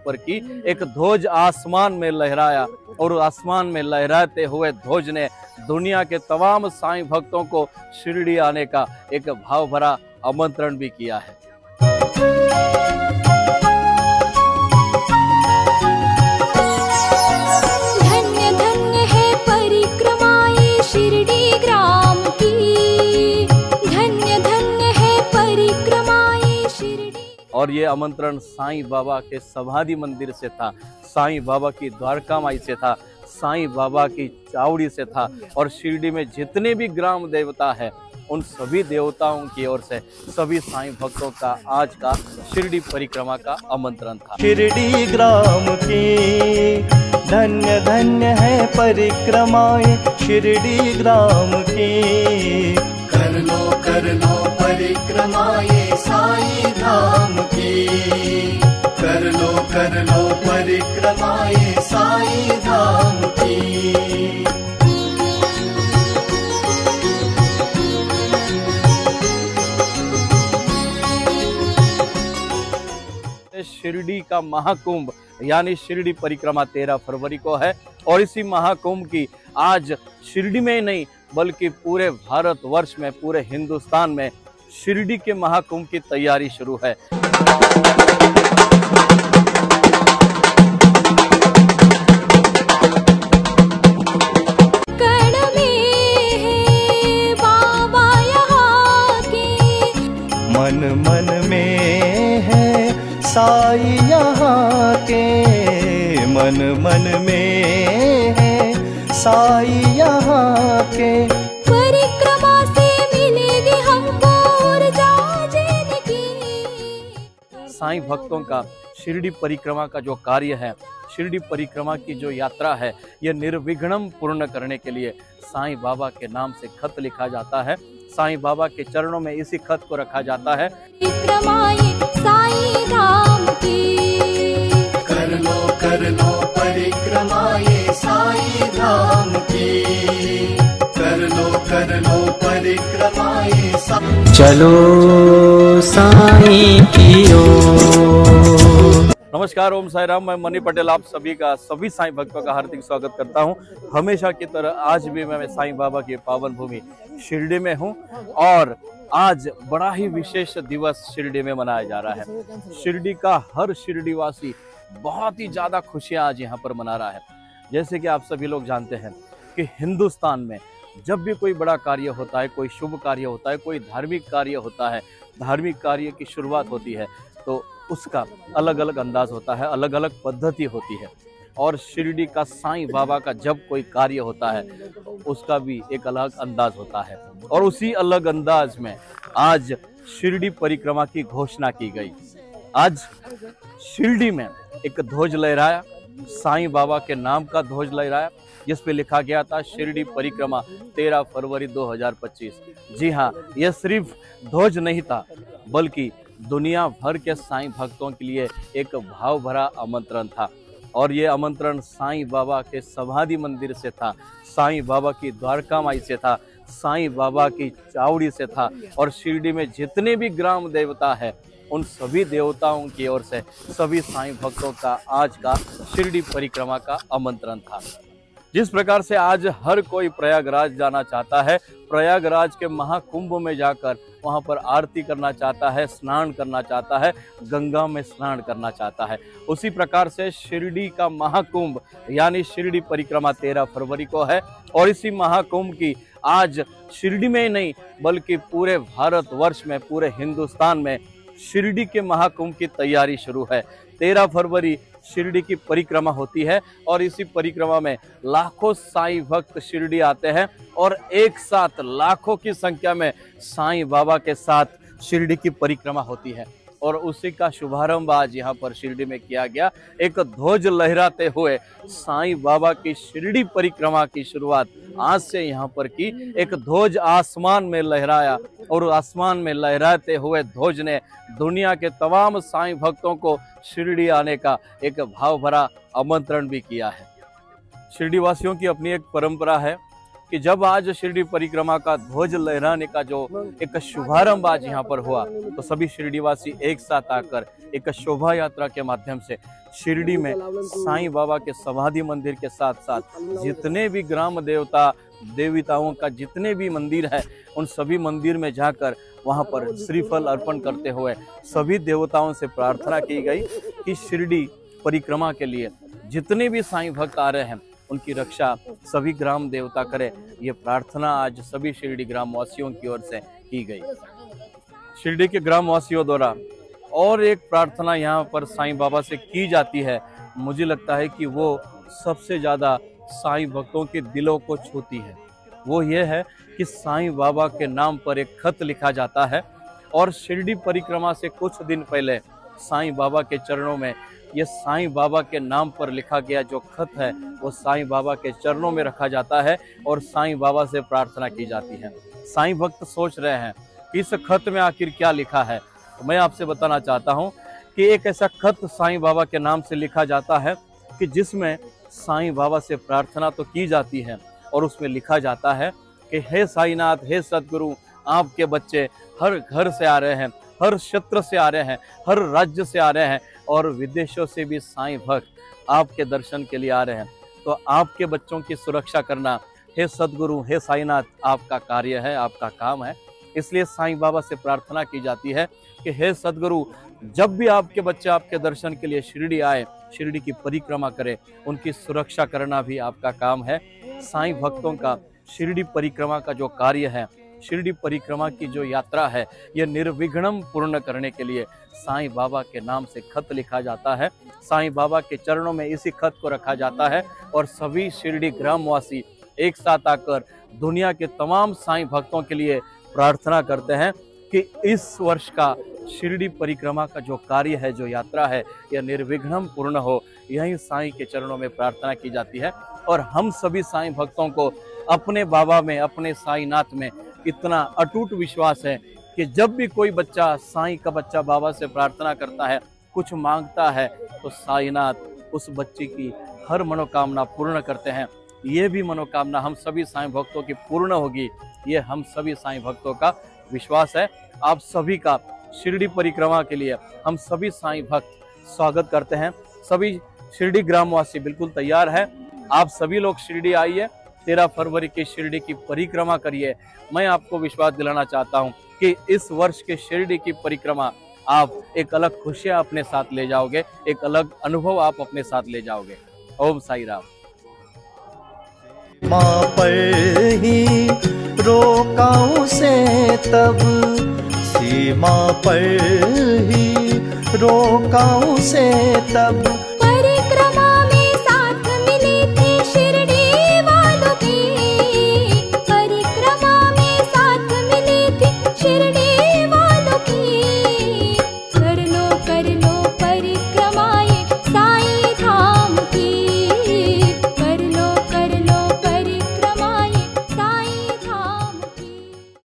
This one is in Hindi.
पर की एक ध्वज आसमान में लहराया और आसमान में लहराते हुए ध्वज ने दुनिया के तमाम साईं भक्तों को शिरडी आने का एक भाव भरा आमंत्रण भी किया है। धन्य धन्य है परिक्रमा ये शिरडी ग्राम की, धन्य धन्य है परिक्रमा ये शिरडी। और ये आमंत्रण साईं बाबा के समाधि मंदिर से था, साईं बाबा की द्वारका माई से था, साईं बाबा की चावड़ी से था और शिरडी में जितने भी ग्राम देवता है उन सभी देवताओं की ओर से सभी साईं भक्तों का आज का शिरडी परिक्रमा का आमंत्रण था। शिरडी ग्राम की धन्य धन्य है परिक्रमाएं शिरडी ग्राम की, कर लो परिक्रमाएं साईं धाम की, कर लो परिक्रमाएं साईं धाम की। शिरडी का महाकुंभ यानी शिरडी परिक्रमा 13 फरवरी को है और इसी महाकुंभ की आज शिरडी में नहीं बल्कि पूरे भारतवर्ष में, पूरे हिंदुस्तान में शिरडी के महाकुंभ की तैयारी शुरू है। मन मन में है साई यहाँ के, मन मन में है साई यहाँ के। परिक्रमा से मिलेगी हमको ऊर्जा जिंदगी। साईं भक्तों का शिरडी परिक्रमा का जो कार्य है, शिरडी परिक्रमा की जो यात्रा है, यह निर्विघ्नम पूर्ण करने के लिए साईं बाबा के नाम से खत लिखा जाता है। साईं बाबा के चरणों में इसी खत को रखा जाता है। परिक्रमाएं साईं धाम की, कर लो परिक्रमाएं साईं धाम की, कर लो परिक्रमाएं साईं। चलो साईं की ओर। नमस्कार, ओम साई राम। मैं मनी पटेल आप सभी का, सभी साईं भक्तों का हार्दिक स्वागत करता हूं। हमेशा की तरह आज भी मैं साईं बाबा की पावन भूमि शिरडी में हूं और आज बड़ा ही विशेष दिवस शिरडी में मनाया जा रहा है। शिरडी का हर शिरडी वासी बहुत ही ज्यादा खुशियां आज यहाँ पर मना रहा है। जैसे कि आप सभी लोग जानते हैं कि हिंदुस्तान में जब भी कोई बड़ा कार्य होता है, कोई शुभ कार्य होता है, कोई धार्मिक कार्य होता है, धार्मिक कार्य की शुरुआत होती है तो उसका अलग अलग अंदाज होता है, अलग अलग पद्धति होती है। और शिरडी का साईं बाबा का जब कोई कार्य होता है उसका भी एक अलग अंदाज होता है और उसी अलग अंदाज में आज शिरडी परिक्रमा की घोषणा की गई। आज शिरडी में एक ध्वज लहराया, साईं बाबा के नाम का ध्वज लहराया, जिस पे लिखा गया था शिरडी परिक्रमा 13 फरवरी 2025। जी हाँ, यह सिर्फ ध्वज नहीं था बल्कि दुनिया भर के साईं भक्तों के लिए एक भाव भरा आमंत्रण था और ये आमंत्रण साईं बाबा के समाधि मंदिर से था, साईं बाबा की द्वारका माई से था, साईं बाबा की चावड़ी से था और शिरडी में जितने भी ग्राम देवता है उन सभी देवताओं की ओर से सभी साईं भक्तों का आज का शिरडी परिक्रमा का आमंत्रण था। जिस प्रकार से आज हर कोई प्रयागराज जाना चाहता है, प्रयागराज के महाकुंभ में जाकर वहां पर आरती करना चाहता है, स्नान करना चाहता है, गंगा में स्नान करना चाहता है, उसी प्रकार से शिरडी का महाकुंभ यानी शिरडी परिक्रमा 13 फरवरी को है और इसी महाकुंभ की आज शिरडी में नहीं बल्कि पूरे भारतवर्ष में, पूरे हिंदुस्तान में शिरडी के महाकुंभ की तैयारी शुरू है। 13 फरवरी शिरडी की परिक्रमा होती है और इसी परिक्रमा में लाखों साईं भक्त शिरडी आते हैं और एक साथ लाखों की संख्या में साईं बाबा के साथ शिरडी की परिक्रमा होती है और उसी का शुभारंभ आज यहाँ पर शिरडी में किया गया। एक ध्वज लहराते हुए साईं बाबा की शिरडी परिक्रमा की शुरुआत आज से यहाँ पर की। एक ध्वज आसमान में लहराया और आसमान में लहराते हुए ध्वज ने दुनिया के तमाम साईं भक्तों को शिरडी आने का एक भाव भरा आमंत्रण भी किया है। शिरडी वासियों की अपनी एक परंपरा है कि जब आज शिरडी परिक्रमा का ध्वज लहराने का जो एक शुभारंभ आज यहाँ पर हुआ, तो सभी शिरडीवासी एक साथ आकर एक शोभा यात्रा के माध्यम से शिरडी में साईं बाबा के समाधि मंदिर के साथ साथ जितने भी ग्राम देवता देवताओं का जितने भी मंदिर है, उन सभी मंदिर में जाकर वहां पर श्रीफल अर्पण करते हुए सभी देवताओं से प्रार्थना की गई कि शिरडी परिक्रमा के लिए जितने भी साईं भक्त आ रहे हैं उनकी रक्षा सभी ग्राम देवता करे। ये प्रार्थना आज सभी शिरडी ग्रामवासियों की ओर से की गई। शिरडी के ग्रामवासियों द्वारा और एक प्रार्थना यहाँ पर साईं बाबा से की जाती है, मुझे लगता है कि वो सबसे ज्यादा साईं भक्तों के दिलों को छूती है। वो ये है कि साईं बाबा के नाम पर एक खत लिखा जाता है, और शिरडी परिक्रमा से कुछ दिन पहले साईं बाबा के चरणों में ये साईं बाबा के नाम पर लिखा गया जो खत है वो साईं बाबा के चरणों में रखा जाता है और साईं बाबा से प्रार्थना की जाती है। साईं भक्त सोच रहे हैं कि इस खत में आखिर क्या लिखा है, तो मैं आपसे बताना चाहता हूँ कि एक ऐसा खत साईं बाबा के नाम से लिखा जाता है कि जिसमें साईं बाबा से प्रार्थना तो की जाती है और उसमें लिखा जाता है कि हे साईनाथ, हे सदगुरु, आपके बच्चे हर घर से आ रहे हैं, हर क्षेत्र से आ रहे हैं, हर राज्य से आ रहे हैं और विदेशों से भी साईं भक्त आपके दर्शन के लिए आ रहे हैं। तो आपके बच्चों की सुरक्षा करना हे सदगुरु, हे साईनाथ, आपका कार्य है, आपका काम है। इसलिए साईं बाबा से प्रार्थना की जाती है कि हे सदगुरु, जब भी आपके बच्चे आपके दर्शन के लिए शिरडी आए, शिरडी की परिक्रमा करें, उनकी सुरक्षा करना भी आपका काम है। साईं भक्तों का शिरडी परिक्रमा का जो कार्य है, शिरडी परिक्रमा की जो यात्रा है, यह निर्विघ्नम पूर्ण करने के लिए साईं बाबा के नाम से खत लिखा जाता है। साईं बाबा के चरणों में इसी खत को रखा जाता है और सभी शिरडी ग्रामवासी एक साथ आकर दुनिया के तमाम साईं भक्तों के लिए प्रार्थना करते हैं कि इस वर्ष का शिरडी परिक्रमा का जो कार्य है, जो यात्रा है, यह निर्विघ्नम पूर्ण हो। यही साईं के चरणों में प्रार्थना की जाती है और हम सभी साईं भक्तों को अपने बाबा में, अपने साईनाथ में इतना अटूट विश्वास है कि जब भी कोई बच्चा, साईं का बच्चा बाबा से प्रार्थना करता है, कुछ मांगता है, तो साईनाथ उस बच्चे की हर मनोकामना पूर्ण करते हैं। ये भी मनोकामना हम सभी साईं भक्तों की पूर्ण होगी, ये हम सभी साईं भक्तों का विश्वास है। आप सभी का शिरडी परिक्रमा के लिए हम सभी साईं भक्त स्वागत करते हैं। सभी शिरडी ग्रामवासी बिल्कुल तैयार है। आप सभी लोग शिरडी आइए, 13 फरवरी की शिरडी की परिक्रमा करिए। मैं आपको विश्वास दिलाना चाहता हूं कि इस वर्ष के शिरडी की परिक्रमा आप एक अलग खुशियां अपने साथ ले जाओगे, एक अलग अनुभव आप अपने साथ ले जाओगे। ओम साई राम। माँ पर ही रोकाऊं से तब, सीमा पर ही रोकाऊं से तब,